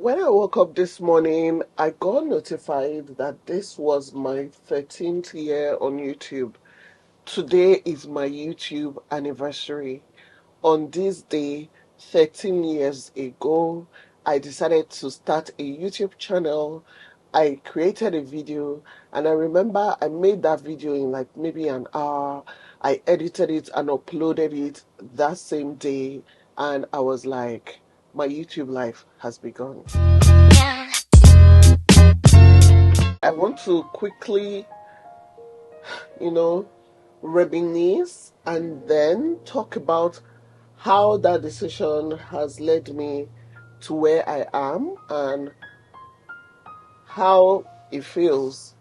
When I woke up this morning, I got notified that this was my 13th year on YouTube. Today is my YouTube anniversary. On this day, 13 years ago, I decided to start a YouTube channel. I created a video, and I remember I made that video in like maybe an hour. I edited it and uploaded it that same day, and I was like, my YouTube life has begun. I want to quickly, you know, reminisce and then talk about how that decision has led me to where I am and how it feels,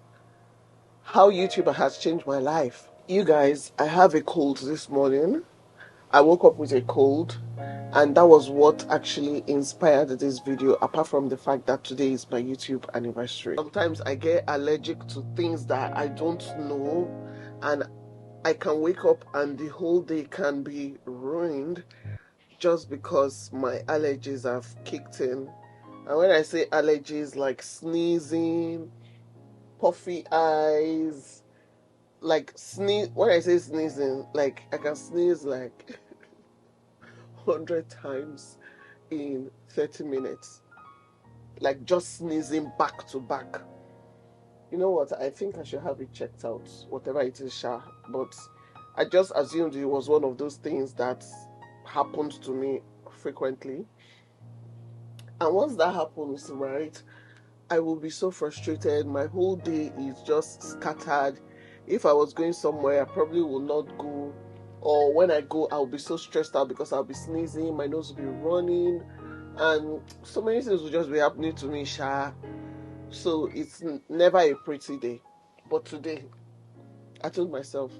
how YouTube has changed my life. You guys, I have a cold this morning. I woke up with a cold, and that was what actually inspired this video, apart from the fact that today is my YouTube anniversary. Sometimes I get allergic to things that I don't know, and I can wake up and the whole day can be ruined just because my allergies have kicked in. And when I say allergies, like sneezing, puffy eyes, like sneeze. When I say sneezing, like I can sneeze like 100 times in 30 minutes, like just sneezing back to back. You know what? I think I should have it checked out, whatever it is, Sha. But I just assumed it was one of those things that happens to me frequently. And once that happens, right, I will be so frustrated. My whole day is just scattered. If I was going somewhere, I probably will not go. Or when I go, I'll be so stressed out because I'll be sneezing, my nose will be running, and so many things will just be happening to me, Sha. So it's never a pretty day. But today, I told myself,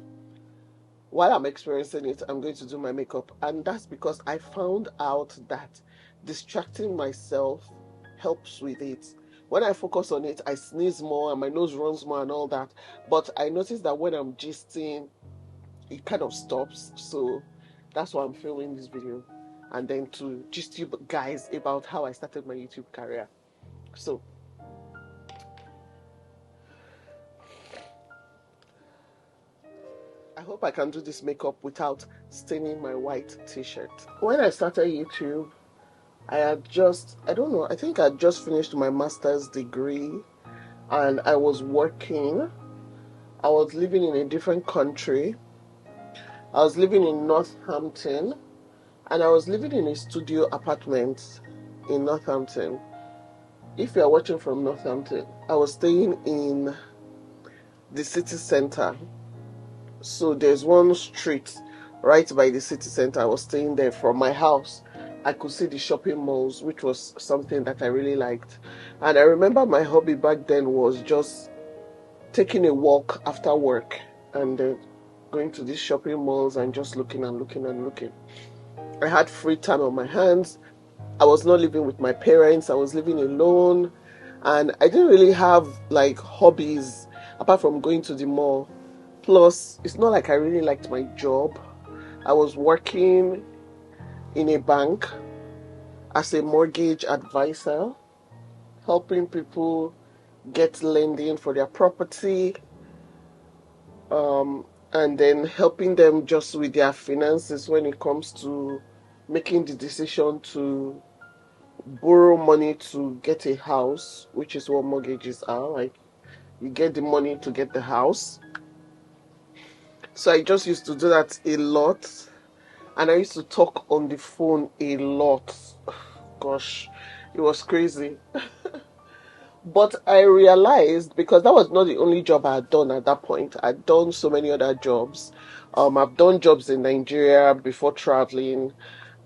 while I'm experiencing it, I'm going to do my makeup. And that's because I found out that distracting myself helps with it. When I focus on it, I sneeze more and my nose runs more and all that. But I noticed that when I'm gisting, it kind of stops. So that's why I'm filming this video. And then to gist you guys about how I started my YouTube career. So I hope I can do this makeup without staining my white t-shirt. When I started YouTube, I think I had just finished my master's degree and I was working. I was living in a different country. I was living in Northampton, and I was living in a studio apartment in Northampton. If you are watching from Northampton, I was staying in the city center. So there's one street right by the city center. I was staying there. From my house, I could see the shopping malls, which was something that I really liked. And I remember my hobby back then was just taking a walk after work and then going to these shopping malls and just looking and looking and looking. I had free time on my hands. I was not living with my parents. I was living alone. And I didn't really have like hobbies apart from going to the mall. Plus, it's not like I really liked my job. I was working in a bank as a mortgage advisor, helping people get lending for their property, and then helping them just with their finances when it comes to making the decision to borrow money to get a house, which is what mortgages are. Like, you get the money to get the house. So I just used to do that a lot, and I used to talk on the phone a lot. Gosh, it was crazy. But I realized, because that was not the only job I had done at that point, I'd done so many other jobs. I've done jobs in Nigeria before traveling,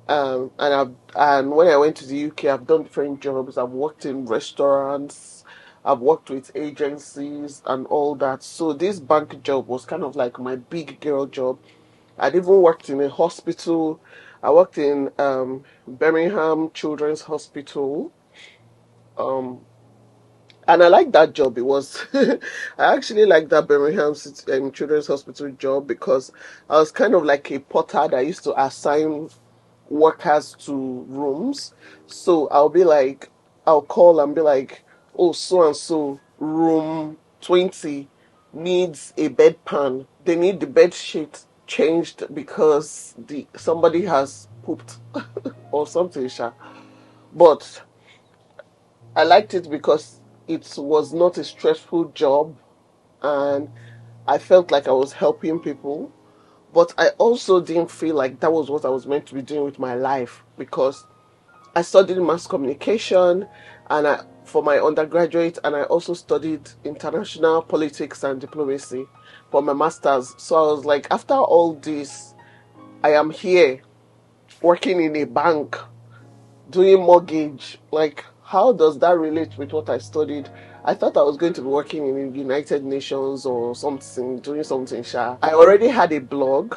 and when I went to the UK, I've done different jobs. I've worked in restaurants, I've worked with agencies and all that. So this bank job was kind of like my big girl job. I'd even worked in a hospital. I worked in Birmingham Children's Hospital. And I liked that job. It was, I actually liked that Birmingham Children's Hospital job because I was kind of like a porter that used to assign workers to rooms. So I'll be like, I'll call and be like, oh, so and so, room 20 needs a bedpan. They need the bed sheet changed because somebody has pooped or something, sha. But I liked it because it was not a stressful job, and I felt like I was helping people. But I also didn't feel like that was what I was meant to be doing with my life, because I studied mass communication and for my undergraduate, and I also studied international politics and diplomacy for my master's. So I was like, after all this, I am here working in a bank doing mortgage. Like, how does that relate with what I studied? I thought I was going to be working in the United Nations or something, doing something sha. I already had a blog.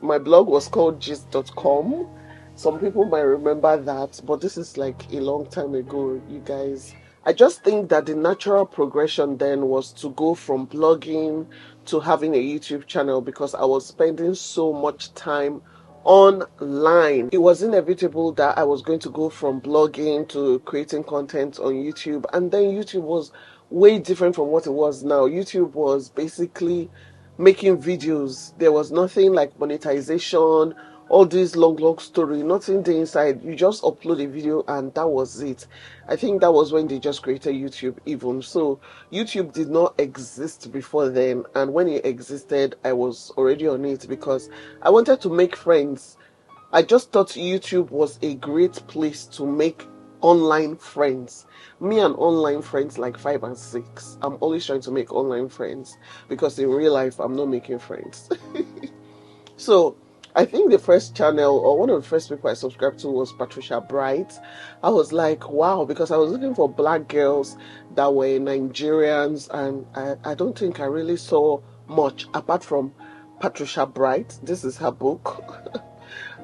My blog was called gist.com. Some people might remember that, but this is like a long time ago, you guys. I just think that the natural progression then was to go from blogging to having a YouTube channel, because I was spending so much time online. It was inevitable that I was going to go from blogging to creating content on YouTube, and then YouTube was way different from what it was now. YouTube was basically making videos. There was nothing like monetization, all this long story, nothing there inside. You just upload a video and that was it. I think that was when they just created YouTube even. So YouTube did not exist before then, and when it existed, I was already on it because I wanted to make friends. I just thought YouTube was a great place to make online friends. Me and online friends like 5 and 6. I'm always trying to make online friends because in real life I'm not making friends. So I think the first channel, or one of the first people I subscribed to, was Patricia Bright. I was like, wow, because I was looking for black girls that were Nigerians, and I don't think I really saw much apart from Patricia Bright. This is her book.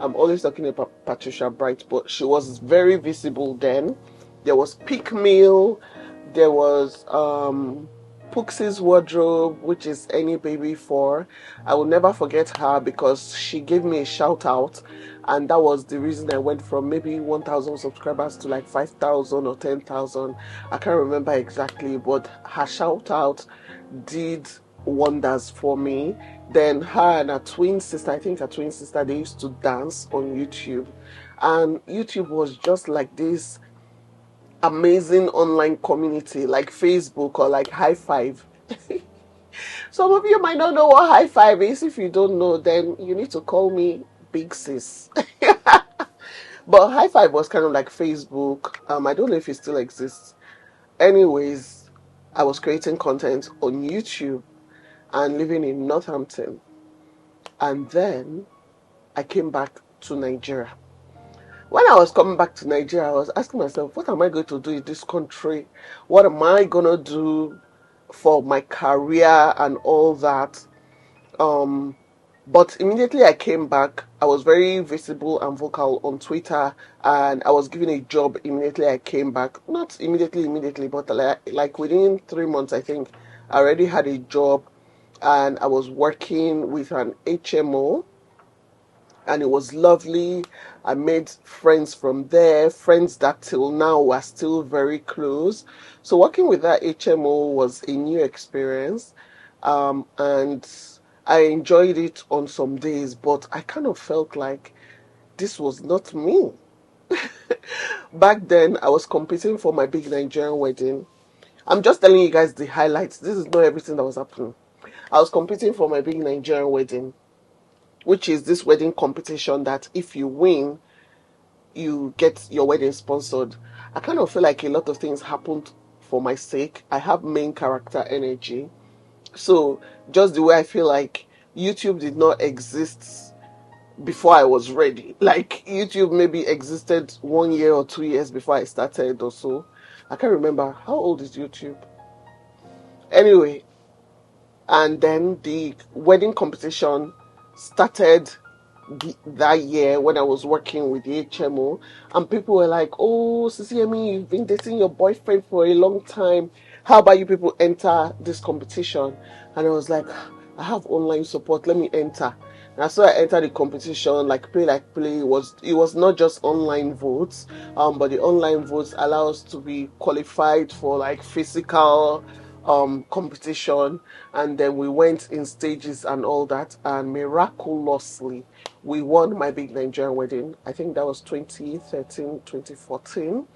I'm always talking about Patricia Bright, but she was very visible then. There was Pick Meal, there was Pooksie's Wardrobe, which is Any Baby 4. I will never forget her because she gave me a shout out, and that was the reason I went from maybe 1,000 subscribers to like 5,000 or 10,000. I can't remember exactly, but her shout out did wonders for me. Then her and her twin sister, I think her twin sister, they used to dance on YouTube, and YouTube was just like this amazing online community, like Facebook or like High Five. Some of you might not know what High Five is. If you don't know, then you need to call me Big Sis. But High Five was kind of like Facebook. I don't know if it still exists. Anyways, I was creating content on YouTube and living in Northampton. And then I came back to Nigeria. When I was coming back to Nigeria, I was asking myself, what am I going to do in this country? What am I going to do for my career and all that? But immediately I came back, I was very visible and vocal on Twitter, and I was given a job immediately I came back. Not immediately, but like within 3 months, I think, I already had a job, and I was working with an HMO, and it was lovely. I made friends from there, friends that till now are still very close. So working with that HMO was a new experience, and I enjoyed it on some days, but I kind of felt like this was not me. Back then, I was competing for my big Nigerian wedding. I'm just telling you guys the highlights. This is not everything that was happening. I was competing for my big Nigerian wedding, which is this wedding competition that if you win, you get your wedding sponsored. I kind of feel like a lot of things happened for my sake. I have main character energy. So just the way I feel like YouTube did not exist before I was ready. Like YouTube maybe existed 1 year or 2 years before I started or so. I can't remember. How old is YouTube? Anyway, and then the wedding competition started that year when I was working with the HMO, and people were like, oh, CCME, you've been dating your boyfriend for a long time. How about you people enter this competition? And I was like, I have online support, let me enter. And so I entered the competition, like play. It was not just online votes, but the online votes allow us to be qualified for like physical competition, and then we went in stages and all that, and miraculously we won my big Nigerian wedding. I think that was 2013, 2014.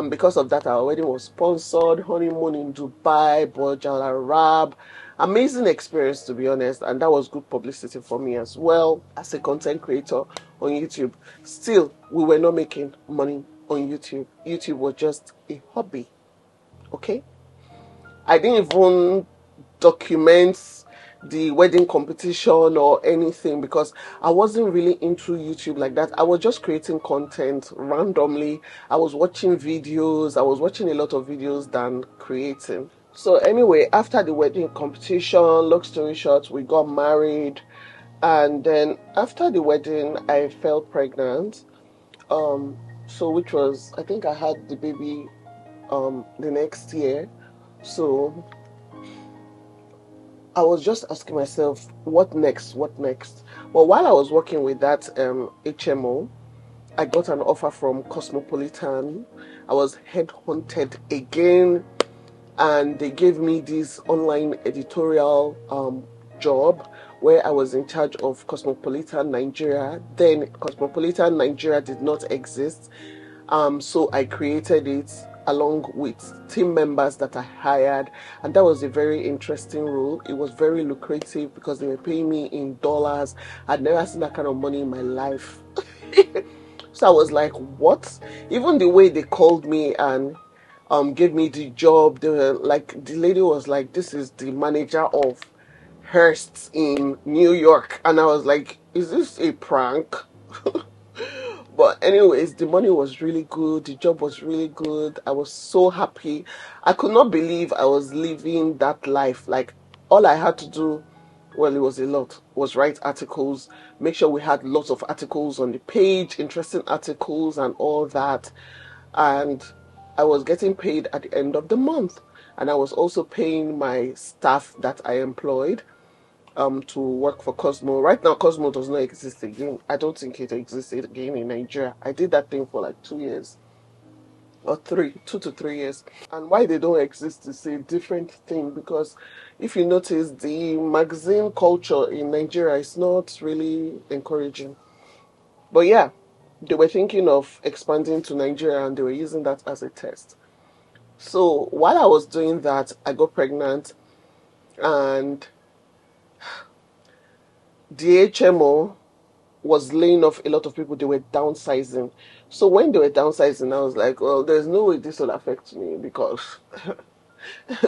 Because of that, our wedding was sponsored, honeymoon in Dubai, Burj Al Arab. Amazing experience, to be honest, and that was good publicity for me as well as a content creator on YouTube. Still, we were not making money on YouTube. YouTube was just a hobby. Okay, I didn't even document the wedding competition or anything because I wasn't really into YouTube like that. I was just creating content randomly. I was watching videos. I was watching a lot of videos than creating. So anyway, after the wedding competition, long story short, we got married. And then after the wedding, I fell pregnant. So which was, I think I had the baby the next year. So I was just asking myself, what next? What next? Well, while I was working with that HMO, I got an offer from Cosmopolitan. I was headhunted again, and they gave me this online editorial job where I was in charge of Cosmopolitan Nigeria. Then Cosmopolitan Nigeria did not exist, so I created it along with team members that I hired, and that was a very interesting role. It was very lucrative because they were paying me in dollars. I'd never seen that kind of money in my life. So I was like, what? Even the way they called me and gave me the job, they were like, the lady was like, this is the manager of Hearst in New York. And I was like, is this a prank? But anyways, the money was really good. The job was really good. I was so happy. I could not believe I was living that life. Like, all I had to do, well, it was a lot, was write articles, make sure we had lots of articles on the page, interesting articles and all that. And I was getting paid at the end of the month. And I was also paying my staff that I employed to work for Cosmo. Right now, Cosmo does not exist again. I don't think it exists again in Nigeria. I did that thing for like 2 years or 2 to 3 years. And why they don't exist is a different thing, because if you notice, the magazine culture in Nigeria is not really encouraging. But yeah, they were thinking of expanding to Nigeria and they were using that as a test. So while I was doing that, I got pregnant, and the HMO was laying off a lot of people. They were downsizing. So when they were downsizing, I was like, well, there's no way this will affect me, because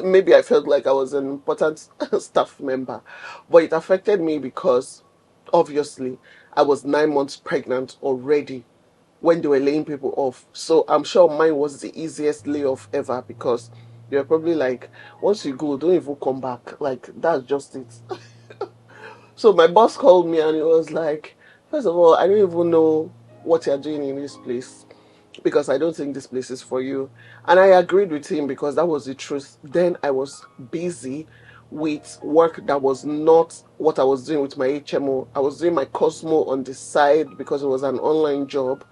maybe I felt like I was an important staff member. But it affected me because obviously I was 9 months pregnant already when they were laying people off. So I'm sure mine was the easiest layoff ever, because they were probably like, once you go, don't even come back. Like, that's just it. So my boss called me and he was like, first of all, I don't even know what you're doing in this place, because I don't think this place is for you. And I agreed with him because that was the truth. Then I was busy with work that was not what I was doing with my HMO. I was doing my Cosmo on the side because it was an online job.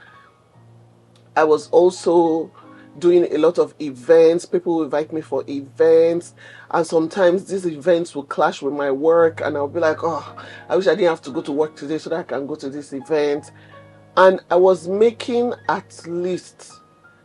I was also doing a lot of events. People will invite me for events, and sometimes these events will clash with my work, and I'll be like, oh, I wish I didn't have to go to work today so that I can go to this event. And I was making at least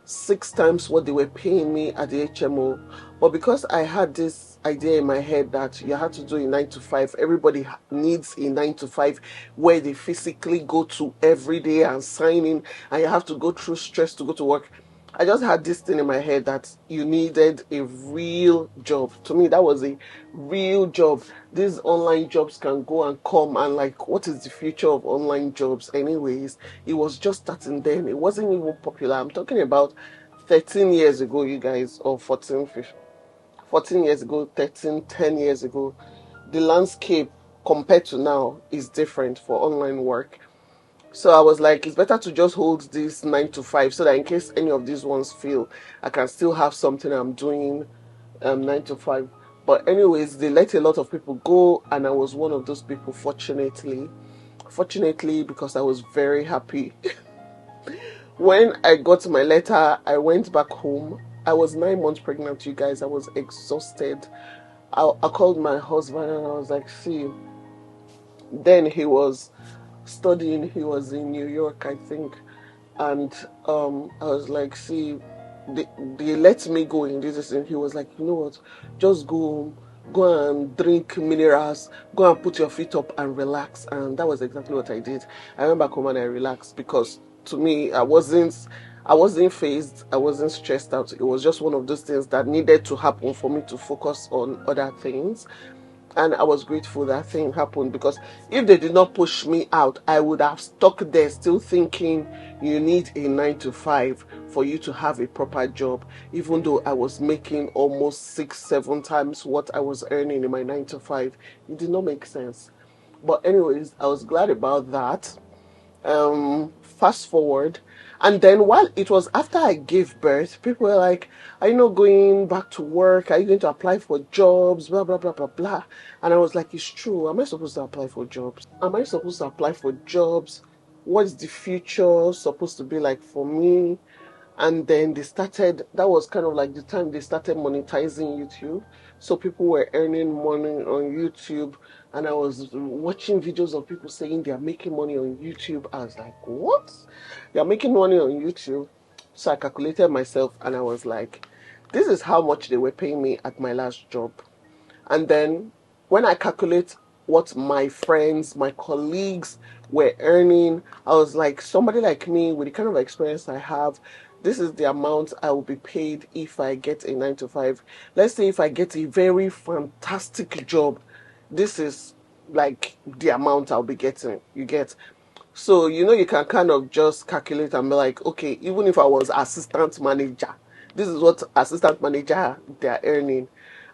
6 times what they were paying me at the HMO. But because I had this idea in my head that you had to do a 9 to 5, everybody needs a 9 to 5 where they physically go to every day and sign in, and you have to go through stress to go to work. I just had this thing in my head that you needed a real job. To me, that was a real job. These online jobs can go and come, and like, what is the future of online jobs anyways? It was just starting then. It wasn't even popular. I'm talking about 13 years ago, you guys, or 14, 15, 14 years ago, 13, 10 years ago. The landscape compared to now is different for online work. So I was like, it's better to just hold this 9 to 5 so that in case any of these ones fail, I can still have something I'm doing 9 to 5. But anyways, they let a lot of people go, and I was one of those people, fortunately. Fortunately, because I was very happy, when I got my letter, I went back home. I was 9 months pregnant, you guys. I was exhausted. I called my husband and I was like, see, then he was studying, he was in New York, I think. And I was like, see, they let me go in this, and he was like, you know what, just go home, go and drink minerals, go and put your feet up and relax. And that was exactly what I did. I went back home and I relaxed, because to me, I wasn't phased, I wasn't stressed out. It was just one of those things that needed to happen for me to focus on other things. And I was grateful that thing happened, because if they did not push me out, I would have stuck there still thinking you need a 9 to 5 for you to have a proper job, even though I was making almost 6-7 times what I was earning in my 9 to 5. It did not make sense. But anyways, I was glad about that. Fast forward, and then while it was after I gave birth, people were like, are you not going back to work? Are you going to apply for jobs? Blah blah blah blah blah. And I was like, it's true. Am I supposed to apply for jobs? Am I supposed to apply for jobs? What's the future supposed to be like for me? And then that was kind of like the time they started monetizing YouTube. So people were earning money on YouTube. And I was watching videos of people saying they are making money on YouTube. I was like, what? They are making money on YouTube? So I calculated myself and I was like, this is how much they were paying me at my last job. And then when I calculate what my friends, my colleagues were earning, I was like, somebody like me with the kind of experience I have, this is the amount I will be paid if I get a 9 to 5. Let's say if I get a very fantastic job, this is like the amount I'll be getting. You get? So, you can kind of just calculate and be like, okay, even if I was assistant manager, this is what assistant manager they're earning.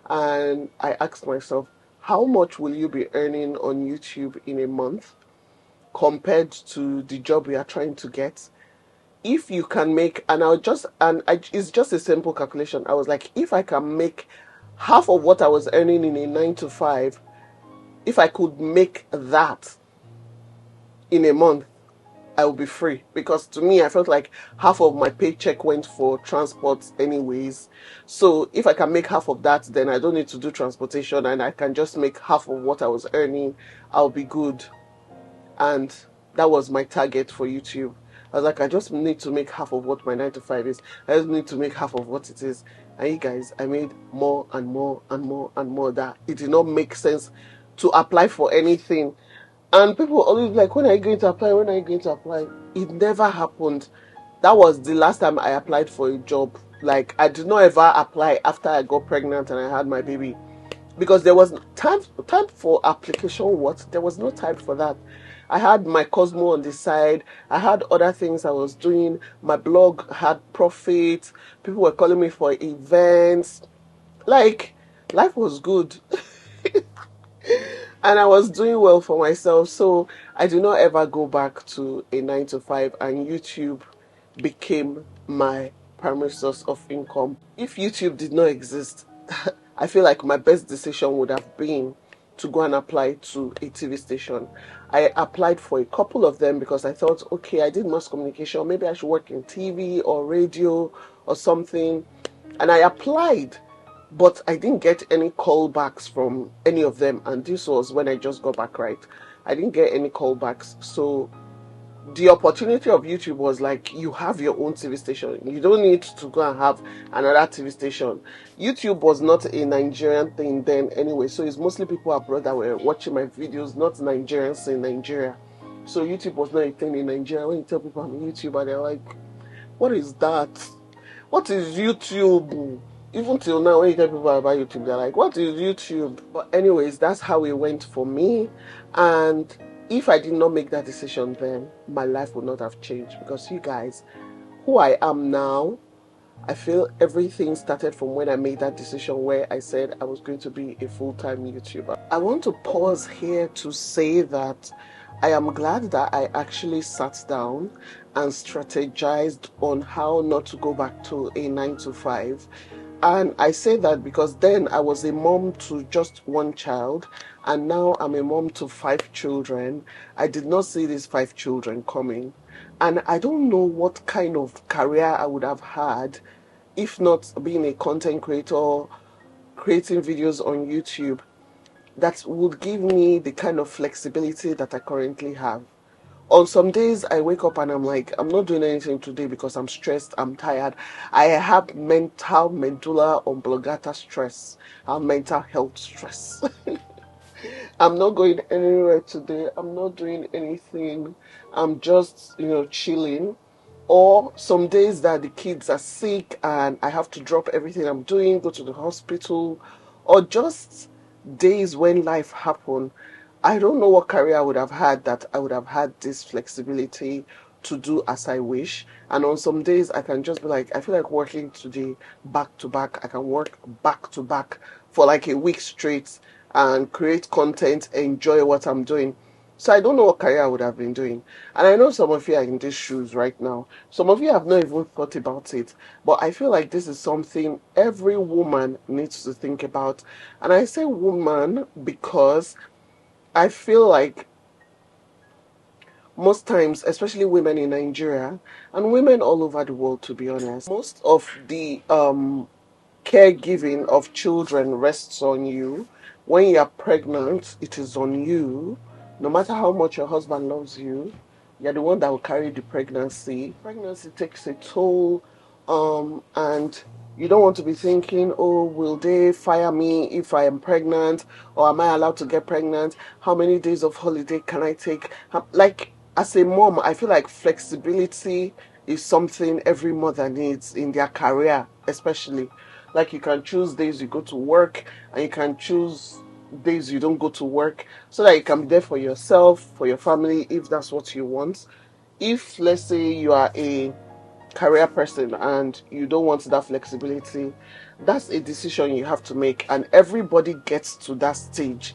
And I asked myself, how much will you be earning on YouTube in a month compared to the job we are trying to get? If you can make, it's just a simple calculation. I was like, if I can make half of what I was earning in a 9 to 5, if I could make that in a month, I will be free. Because to me, I felt like half of my paycheck went for transport anyways. So if I can make half of that, then I don't need to do transportation and I can just make half of what I was earning, I'll be good. And that was my target for YouTube. I was like, I just need to make half of what my 9 to 5 is. I just need to make half of what it is. And you guys, I made more and more and more and more, that it did not make sense to apply for anything. And people were always like, when are you going to apply? When are you going to apply? It never happened. That was the last time I applied for a job. Like, I did not ever apply after I got pregnant and I had my baby. Because there was time for application. What? There was no time for that. I had my Cosmo on the side. I had other things I was doing. My blog had profits. People were calling me for events. Like, life was good. And I was doing well for myself. So I do not ever go back to a 9 to 5. And YouTube became my primary source of income. If YouTube did not exist, I feel like my best decision would have been to go and apply to a TV station. I applied for a couple of them because I thought, okay, I did mass communication, maybe I should work in TV or radio or something. And I applied, but I didn't get any callbacks from any of them. And this was when I just got back, right? I didn't get any callbacks. So the opportunity of YouTube was like, you have your own TV station. You don't need to go and have another TV station. YouTube was not a Nigerian thing then anyway. So it's mostly people abroad that were watching my videos, not Nigerians in Nigeria. So YouTube was not a thing in Nigeria. When you tell people I'm a YouTuber, they're like, what is that? What is YouTube? Even till now, when you tell people about YouTube, they're like, what is YouTube? But anyways, that's how it went for me. And if I did not make that decision then, my life would not have changed. Because you guys, who I am now, I feel everything started from when I made that decision where I said I was going to be a full-time YouTuber. I want to pause here to say that I am glad that I actually sat down and strategized on how not to go back to a 9 to 5. And I say that because then I was a mom to just one child, and now I'm a mom to 5 children. I did not see these 5 children coming. And I don't know what kind of career I would have had if not being a content creator, creating videos on YouTube, that would give me the kind of flexibility that I currently have. On some days, I wake up and I'm like, I'm not doing anything today because I'm stressed, I'm tired. I have mental medulla oblongata stress, mental health stress. I'm not going anywhere today. I'm not doing anything. I'm just, chilling. Or some days that the kids are sick and I have to drop everything I'm doing, go to the hospital, or just days when life happened. I don't know what career I would have had that I would have had this flexibility to do as I wish. And on some days, I can just be like, I feel like working today back to back. I can work back to back for like a week straight and create content, enjoy what I'm doing. So I don't know what career I would have been doing. And I know some of you are in these shoes right now. Some of you have not even thought about it. But I feel like this is something every woman needs to think about. And I say woman because I feel like most times, especially women in Nigeria and women all over the world, to be honest, most of the caregiving of children rests on you. When you are pregnant, it is on you. No matter how much your husband loves you, you're the one that will carry the pregnancy. Pregnancy takes a toll, and you don't want to be thinking, oh, will they fire me if I am pregnant? Or am I allowed to get pregnant? How many days of holiday can I take? Like, as a mom, I feel like flexibility is something every mother needs in their career, especially. Like, you can choose days you go to work, and you can choose days you don't go to work, so that you can be there for yourself, for your family, if that's what you want. If, let's say, you are a career person and you don't want that flexibility, that's a decision you have to make, and everybody gets to that stage,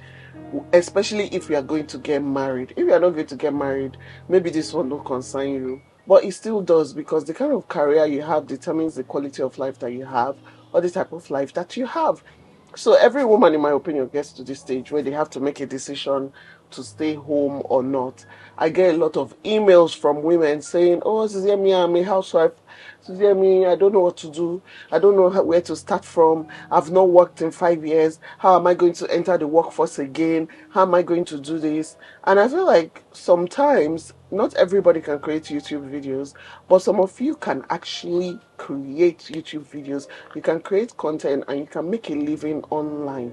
especially if you are going to get married. If you are not going to get married, maybe this one don't concern you, but it still does, because the kind of career you have determines the quality of life that you have, or the type of life that you have. So every woman, in my opinion, gets to this stage where they have to make a decision to stay home or not. I get a lot of emails from women saying, oh, Yemi, I'm a housewife. Yemi, I don't know what to do. I don't know where to start from. I've not worked in 5 years. How am I going to enter the workforce again? How am I going to do this? And I feel like sometimes not everybody can create YouTube videos, but some of you can actually create YouTube videos. You can create content and you can make a living online.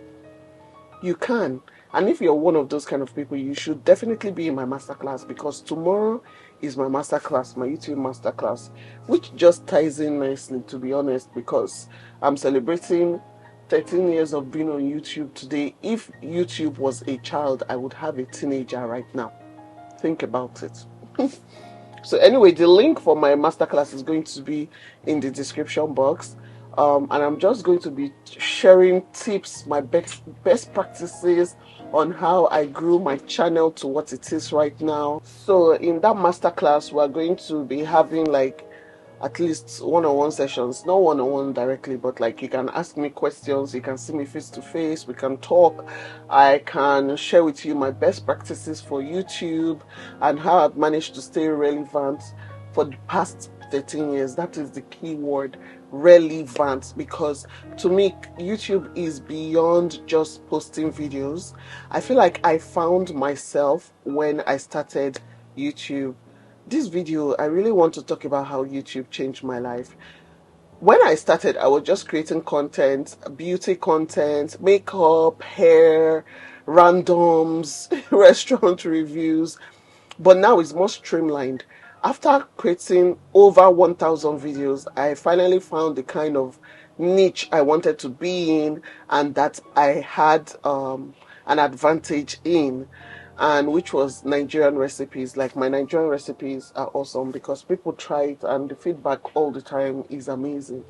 You can. And if you're one of those kind of people, you should definitely be in my masterclass, because tomorrow is my masterclass, my YouTube masterclass, which just ties in nicely, to be honest, because I'm celebrating 13 years of being on YouTube today. If YouTube was a child, I would have a teenager right now. Think about it. So anyway, the link for my masterclass is going to be in the description box. And I'm just going to be sharing tips, my best practices on how I grew my channel to what it is right now. So in that masterclass, we're going to be having like at least one-on-one sessions, not one-on-one directly, but like you can ask me questions, you can see me face to face, we can talk. I can share with you my best practices for YouTube and how I've managed to stay relevant for the past 13 years. That is the key word, relevant, because to me YouTube is beyond just posting videos. I feel like I found myself when I started YouTube. This video, I really want to talk about how YouTube changed my life. When I started, I was just creating content, beauty content, makeup, hair, randoms, restaurant reviews, but now it's more streamlined. After creating over 1,000 videos, I finally found the kind of niche I wanted to be in and that I had an advantage in, and which was Nigerian recipes. Like, my Nigerian recipes are awesome because people try it and the feedback all the time is amazing.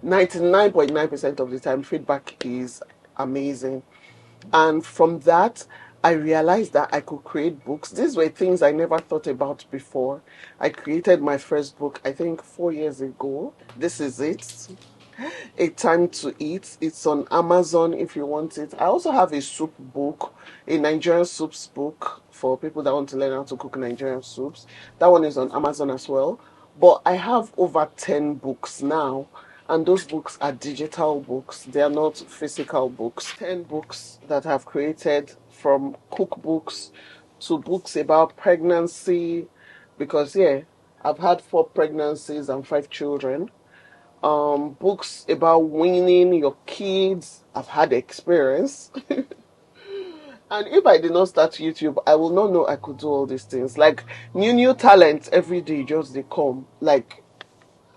99.9% of the time, feedback is amazing. And from that, I realized that I could create books. These were things I never thought about before. I created my first book, I think 4 years ago. This is it. A Time to Eat. It's on Amazon if you want it. I also have a soup book, a Nigerian soups book for people that want to learn how to cook Nigerian soups. That one is on Amazon as well. But I have over 10 books now, and those books are digital books. They are not physical books. 10 books that I've created, from cookbooks to books about pregnancy, because yeah, I've had 4 pregnancies and 5 children. Books about winning your kids. I've had experience. And if I did not start YouTube, I will not know I could do all these things. Like new talents every day, just they come. Like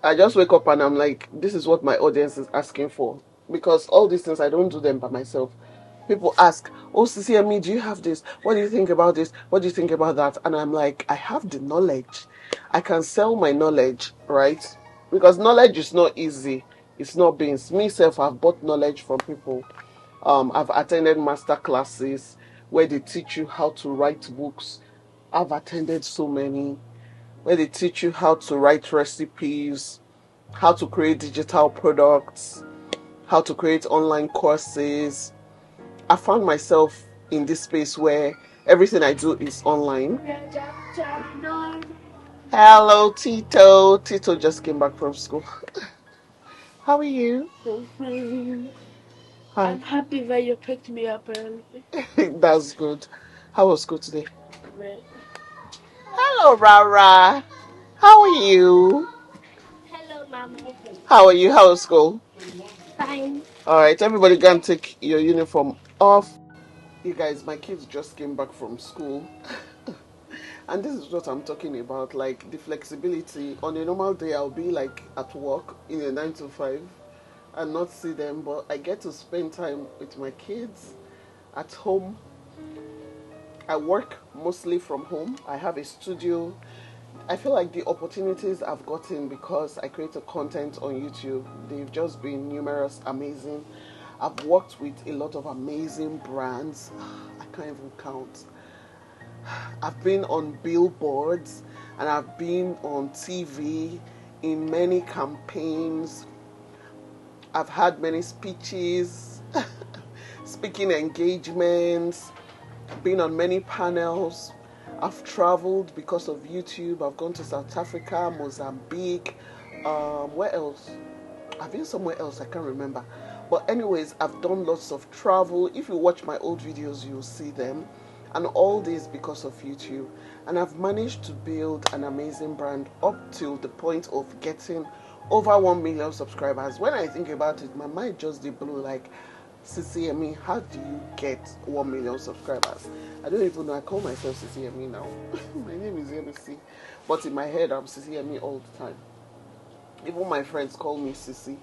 I just wake up and I'm like, this is what my audience is asking for. Because all these things, I don't do them by myself. People ask, oh, CCME, do you have this? What do you think about this? What do you think about that? And I'm like, I have the knowledge. I can sell my knowledge, right? Because knowledge is not easy. It's not beans. Me self, I've bought knowledge from people. I've attended master classes where they teach you how to write books. I've attended so many where they teach you how to write recipes, how to create digital products, how to create online courses. I found myself in this space where everything I do is online. Hello, Tito. Tito just came back from school. How are you? Hi. I'm happy that you picked me up early. That's good. How was school today? Great. Hello, Rara. How are you? Hello, Mama. How are you? How was school? Fine. Alright, everybody go and take your uniform off. You guys, my kids just came back from school. And this is what I'm talking about, like the flexibility. On a normal day, I'll be like at work in a 9 to 5 and not see them, but I get to spend time with my kids at home. I work mostly from home. I have a studio. I feel like the opportunities I've gotten because I create a content on YouTube, they've just been numerous, amazing. I've worked with a lot of amazing brands. I can't even count. I've been on billboards and I've been on TV in many campaigns. I've had many speeches, speaking engagements, been on many panels. I've traveled because of YouTube. I've gone to South Africa, Mozambique. Where else? I've been somewhere else, I can't remember. But anyways, I've done lots of travel. If you watch my old videos, you'll see them. And all this because of YouTube. And I've managed to build an amazing brand up till the point of getting over 1 million subscribers. When I think about it, my mind just blew like, CCME, how do you get 1 million subscribers? I don't even know. I call myself CCME now. My name is YEMISI. But in my head, I'm CCME all the time. Even my friends call me Sissy.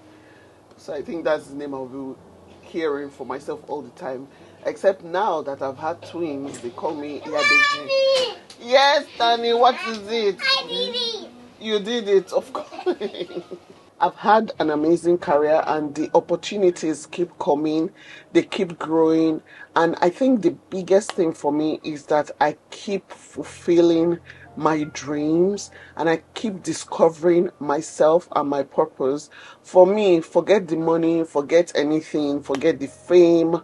So I think that's the name I'll be hearing for myself all the time. Except now that I've had twins, they call me Yadeji. Yes, Danny, what is it? I did it. You did it, of course. I've had an amazing career and the opportunities keep coming, they keep growing. And I think the biggest thing for me is that I keep fulfilling my dreams and I keep discovering myself and my purpose. For me, forget the money, forget anything, forget the fame,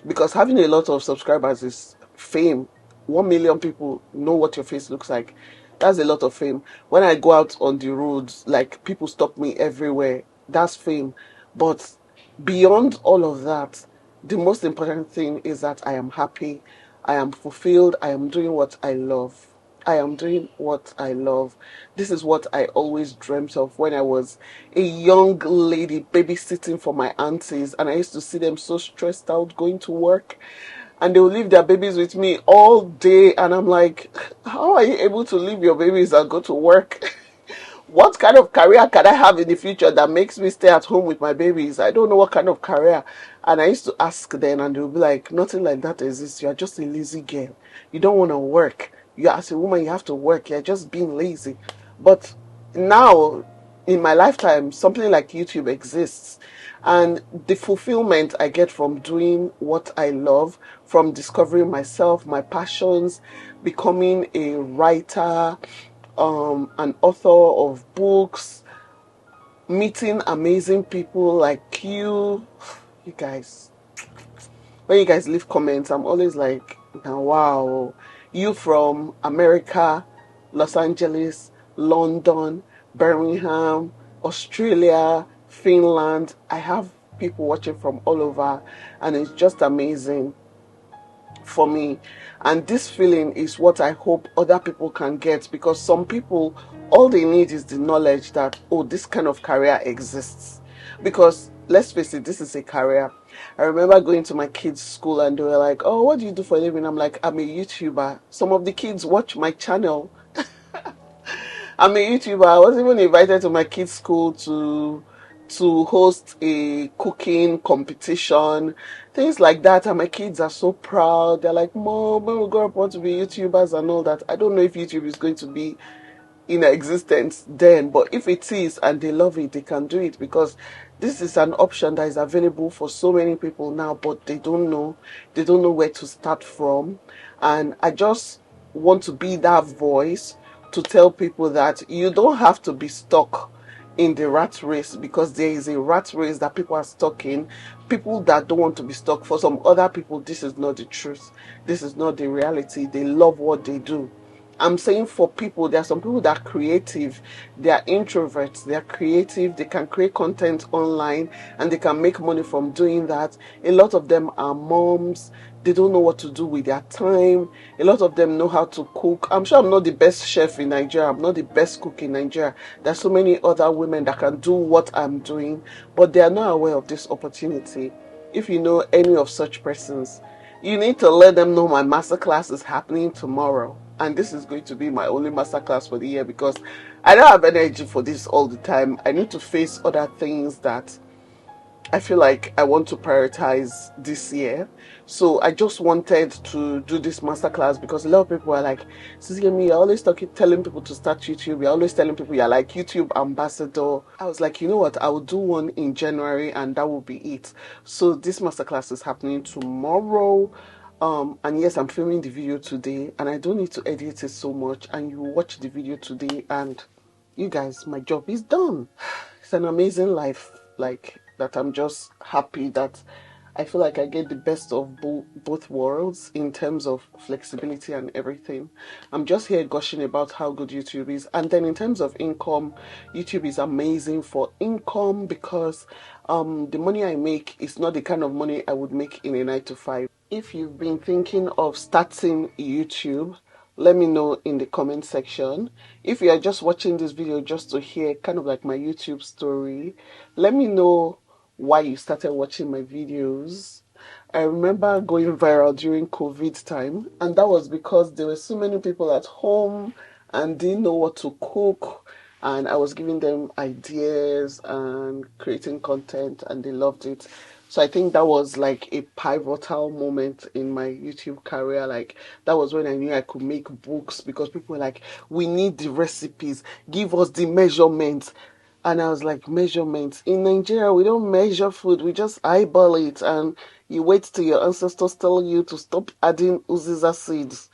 because having a lot of subscribers is fame. 1 million people know what your face looks like. That's a lot of fame. When I go out on the roads, like people stop me everywhere. That's fame. But beyond all of that, the most important thing is that I am happy, I am fulfilled, I am doing what I love. I am doing what I love. This is what I always dreamt of when I was a young lady babysitting for my aunties, and I used to see them so stressed out going to work, and they will leave their babies with me all day, and I'm like, how are you able to leave your babies and go to work? What kind of career can I have in the future that makes me stay at home with my babies? I don't know what kind of career. And I used to ask them, and they'll be like, nothing like that exists. You're just a lazy girl. You don't want to work. You, as a woman, you have to work. You're just being lazy. But now, in my lifetime, something like YouTube exists. And the fulfillment I get from doing what I love, from discovering myself, my passions, becoming a writer, an author of books, meeting amazing people like you guys. When you guys leave comments, I'm always like, wow, you from America, Los Angeles, London, Birmingham, Australia, Finland. I have people watching from all over, and it's just amazing for me. And this feeling is what I hope other people can get, because some people, all they need is the knowledge that, oh, this kind of career exists. Because let's face it, this is a career. I remember going to my kids' school and they were like, oh, what do you do for a living? I'm like, I'm a YouTuber. Some of the kids watch my channel. I'm a YouTuber. I was even invited to my kids' school to host a cooking competition, things like that. And my kids are so proud. They're like, Mom, when we grow up, want to be YouTubers and all that. I don't know if YouTube is going to be in existence then, but if it is and they love it, they can do it, because this is an option that is available for so many people now, but they don't know where to start from. And I just want to be that voice to tell people that you don't have to be stuck in the rat race, because there is a rat race that people are stuck in. People that don't want to be stuck, for some other people, this is not the truth. This is not the reality. They love what they do. I'm saying for people, there are some people that are creative, they are introverts, they are creative, they can create content online and they can make money from doing that. A lot of them are moms, they don't know what to do with their time. A lot of them know how to cook. I'm sure I'm not the best chef in Nigeria, I'm not the best cook in Nigeria. There's so many other women that can do what I'm doing, but they are not aware of this opportunity. If you know any of such persons, you need to let them know my masterclass is happening tomorrow. And this is going to be my only masterclass for the year, because I don't have energy for this all the time. I need to face other things that I feel like I want to prioritize this year. So I just wanted to do this masterclass, because a lot of people are like, Sissy, you're always telling people to start YouTube. You're always telling people you're like YouTube ambassador. I was like, you know what? I will do one in January and that will be it. So this masterclass is happening tomorrow. And yes, I'm filming the video today and I don't need to edit it so much. And you watch the video today and you guys, my job is done. It's an amazing life, like that. I'm just happy that I feel like I get the best of both worlds in terms of flexibility and everything. I'm just here gushing about how good YouTube is. And then in terms of income, YouTube is amazing for income, because the money I make is not the kind of money I would make in a 9 to 5. If you've been thinking of starting YouTube, let me know in the comment section. If you are just watching this video just to hear kind of like my YouTube story, let me know why you started watching my videos. I remember going viral during COVID time, and that was because there were so many people at home and didn't know what to cook, and I was giving them ideas and creating content and they loved it. So I think that was like a pivotal moment in my YouTube career. Like that was when I knew I could make books, because people were like, we need the recipes, give us the measurements. And I was like, measurements? In Nigeria, we don't measure food, we just eyeball it and you wait till your ancestors tell you to stop adding uziza seeds.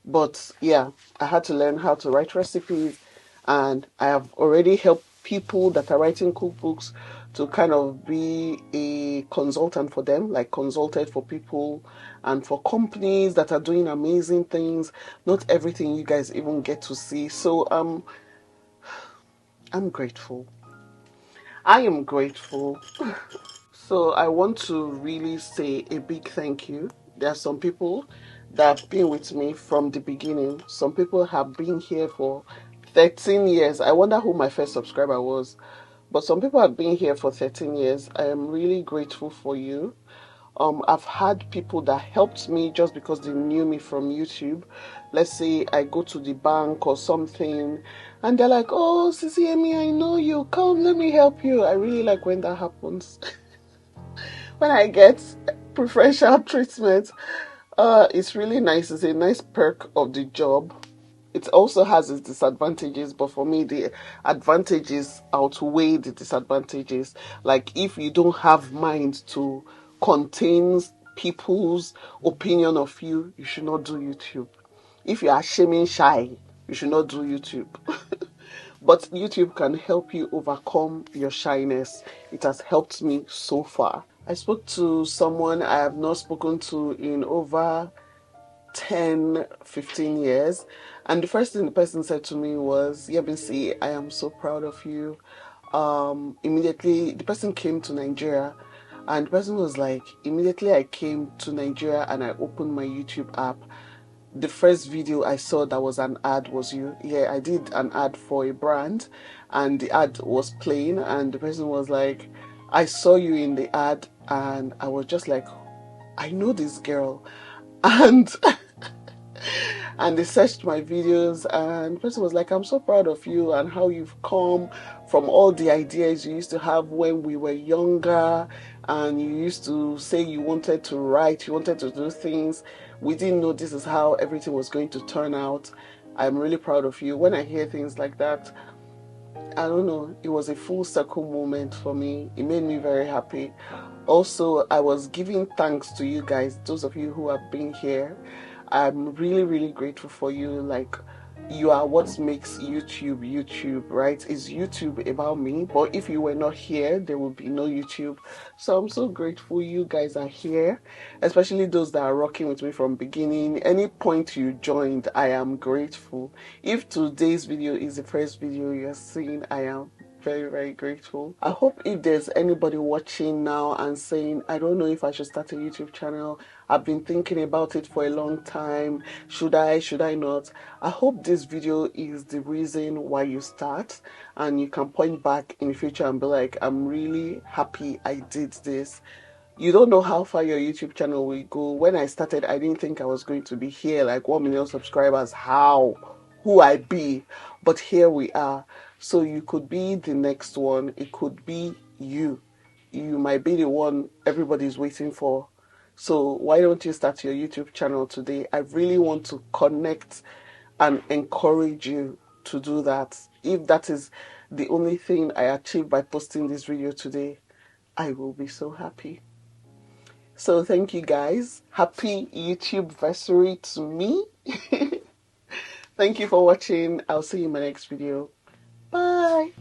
But yeah, I had to learn how to write recipes, and I have already helped people that are writing cookbooks to kind of be a consultant for them, like consulted for people and for companies that are doing amazing things. Not everything you guys even get to see. So I'm grateful. I am grateful. So I want to really say a big thank you. There are some people that have been with me from the beginning. Some people have been here for 13 years. I wonder who my first subscriber was. But some people have been here for 13 years. I am really grateful for you. I've had people that helped me just because they knew me from YouTube. Let's say I go to the bank or something and they're like, oh, Sissy Amy, I know you. Come, let me help you. I really like when that happens. When I get preferential treatment, it's really nice. It's a nice perk of the job. It also has its disadvantages, but for me, the advantages outweigh the disadvantages. Like if you don't have mind to contain people's opinion of you, you should not do YouTube. If you are shaming shy, you should not do YouTube. But YouTube can help you overcome your shyness. It has helped me so far. I spoke to someone I have not spoken to in over 10, 15 years. And the first thing the person said to me was, "YEMISI, I am so proud of you." Immediately, the person came to Nigeria, and the person was like, immediately I came to Nigeria and I opened my YouTube app, the first video I saw that was an ad was you. Yeah, I did an ad for a brand, and the ad was playing, and the person was like, "I saw you in the ad," and I was just like, "I know this girl." And and they searched my videos, and the person was like, "I'm so proud of you and how you've come from all the ideas you used to have when we were younger, and you used to say you wanted to write, you wanted to do things. We didn't know this is how everything was going to turn out. I'm really proud of you." When I hear things like that, I don't know, it was a full circle moment for me. It made me very happy. Also, I was giving thanks to you guys, those of you who have been here. I'm really, really grateful for you. Like, you are what makes YouTube YouTube, right? Is YouTube about me? But if you were not here, there would be no YouTube. So I'm so grateful you guys are here, especially those that are rocking with me from beginning. Any point you joined, I am grateful. If today's video is the first video you're seeing, I am very, very grateful. I hope if there's anybody watching now and saying, "I don't know if I should start a YouTube channel, I've been thinking about it for a long time, should I not?" I hope this video is the reason why you start, and you can point back in the future and be like, "I'm really happy I did this." You don't know how far your YouTube channel will go. When I started, I didn't think I was going to be here, like 1 million subscribers. How? Who I be? But here we are. So you could be the next one. It could be you. You might be the one everybody's waiting for. So why don't you start your YouTube channel today? I really want to connect and encourage you to do that. If that is the only thing I achieve by posting this video today, I will be so happy. So thank you guys. Happy YouTube anniversary to me. Thank you for watching. I'll see you in my next video. Bye.